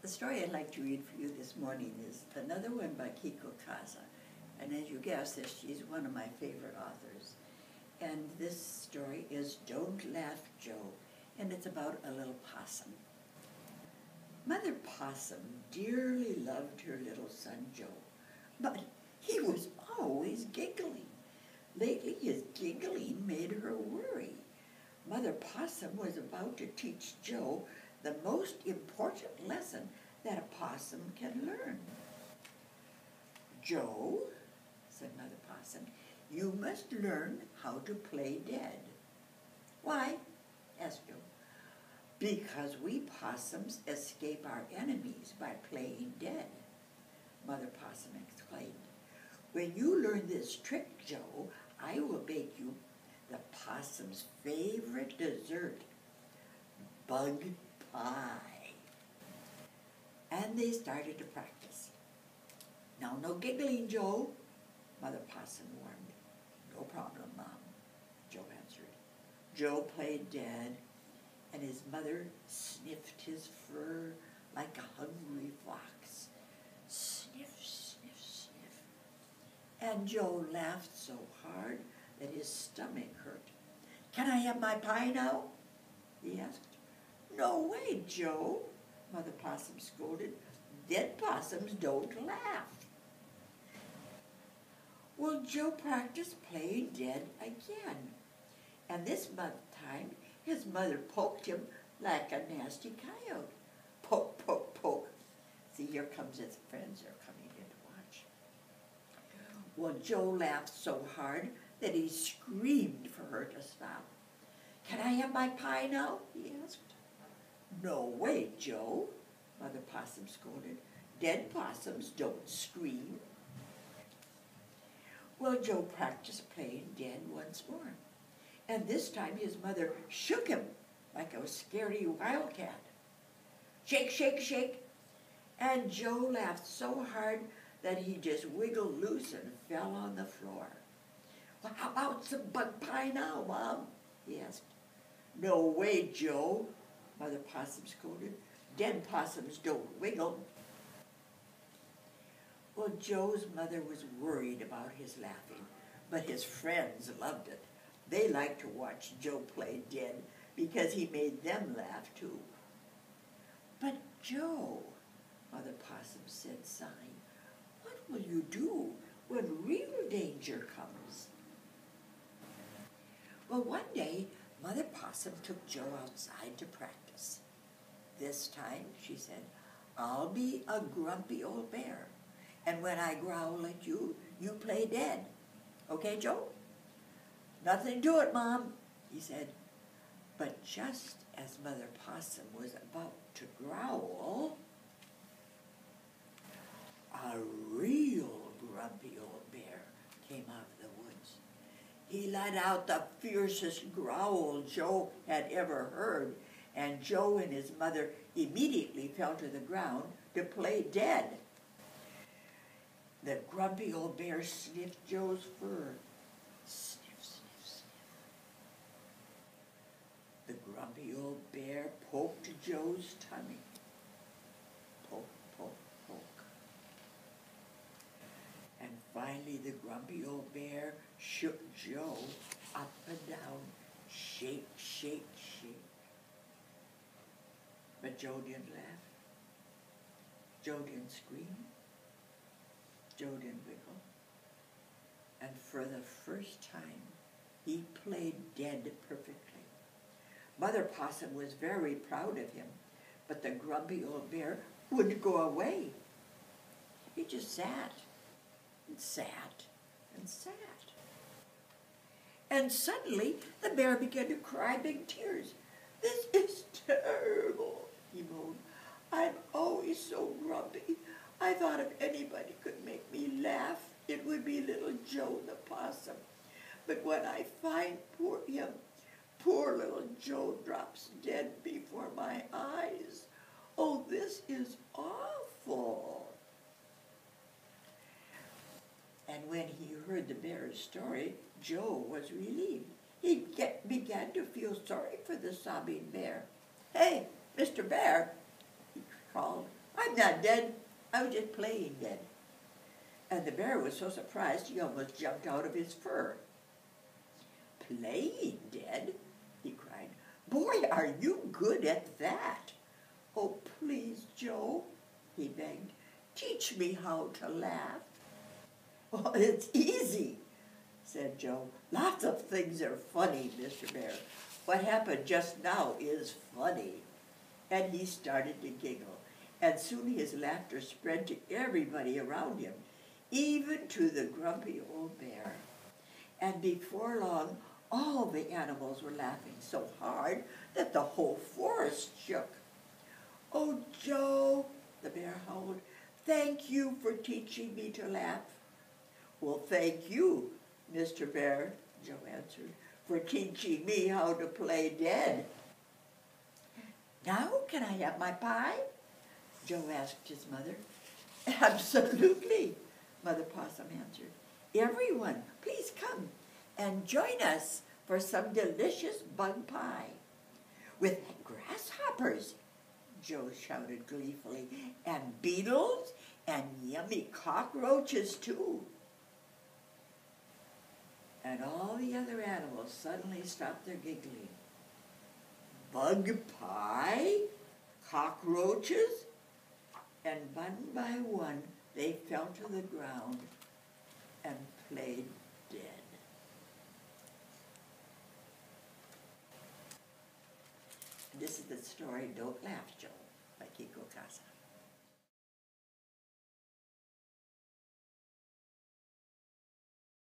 The story I'd like to read for you this morning is another one by Keiko, Kasza. And as you guessed this, she's one of my favorite authors. And this story is Don't Laugh, Joe, and it's about a little possum. Mother Possum dearly loved her little son Joe, but he was always giggling. Lately his giggling made her worry. Mother Possum was about to teach Joe the most important lesson that a possum can learn. "Joe," said Mother Possum, "you must learn how to play dead." "Why?" asked Joe. "Because we possums escape our enemies by playing dead," Mother Possum explained. "When you learn this trick, Joe, I will bake you the possum's favorite dessert, bug pie." And they started to practice. "Now, no giggling, Joe," Mother Possum warned. "No problem, Mom," Joe answered. Joe played dead, and his mother sniffed his fur like a hungry fox. Sniff, sniff, sniff. And Joe laughed so hard that his stomach hurt. "Can I have my pie now?" he asked. "No way, Joe," Mother Possum scolded. "Dead possums don't laugh." Well, Joe practiced playing dead again, and this time his mother poked him like a nasty coyote. Poke, poke, poke. See, here comes his friends. They're coming in to watch. Well, Joe laughed so hard that he screamed for her to stop. "Can I have my pie now?" he asked. "No way, Joe," Mother Possum scolded. "Dead possums don't scream." Well, Joe practiced playing dead once more, and this time his mother shook him like a scaredy wildcat. "Shake, shake, shake." And Joe laughed so hard that he just wiggled loose and fell on the floor. "Well, how about some bug pie now, Mom?" he asked. "No way, Joe," Mother Possum scolded. "Dead possums don't wiggle." Well, Joe's mother was worried about his laughing, but his friends loved it. They liked to watch Joe play dead because he made them laugh too. "But Joe," Mother Possum said, sighing, "what will you do when real danger comes?" Well, one day, Mother Possum took Joe outside to practice. "This time," she said, "I'll be a grumpy old bear, and when I growl at you, you play dead. Okay, Joe?" "Nothing to it, Mom," he said. But just as Mother Possum was about to growl, a real grumpy old bear came out of the woods. He let out the fiercest growl Joe had ever heard, and Joe and his mother immediately fell to the ground to play dead. The grumpy old bear sniffed Joe's fur. Sniff, sniff, sniff. The grumpy old bear poked Joe's tummy. Poke, poke, poke. And finally the grumpy old bear shook Joe up and down. Shake, shake, shake. But Joe didn't laugh. Joe didn't scream. Joe didn't wiggle. And for the first time, he played dead perfectly. Mother Possum was very proud of him, but the grumpy old bear wouldn't go away. He just sat and sat and sat. And suddenly, the bear began to cry big tears. "This is terrible," he moaned. "I'm always so grumpy. I thought if anybody could make me laugh, it would be little Joe the possum. But when I find poor little Joe drops dead before my eyes. Oh, this is awful." And when he heard the bear's story, Joe was relieved. He began to feel sorry for the sobbing bear. "Hey, Mr. Bear," he called, I'm not dead. I was just playing dead. And the bear was so surprised he almost jumped out of his fur. Playing dead? He cried. Boy, are you good at that. Oh, please, Joe, he begged. Teach me how to laugh. Well, it's easy, said Joe. Lots of things are funny, Mr. Bear. What happened just now is funny. And he started to giggle, and soon his laughter spread to everybody around him, even to the grumpy old bear. And before long, all the animals were laughing so hard that the whole forest shook. Oh, Joe, the bear howled, thank you for teaching me to laugh. Well, thank you, Mr. Bear, Joe answered, for teaching me how to play dead. Now can I have my pie? Joe asked his mother. Absolutely, Mother Possum answered. Everyone, please come and join us for some delicious bug pie. With grasshoppers, Joe shouted gleefully, and beetles and yummy cockroaches too. And all the other animals suddenly stopped their giggling. Bug pie? Cockroaches? And one by one they fell to the ground and played dead. This is the story Don't Laugh, Joe, by Keiko, Kasza.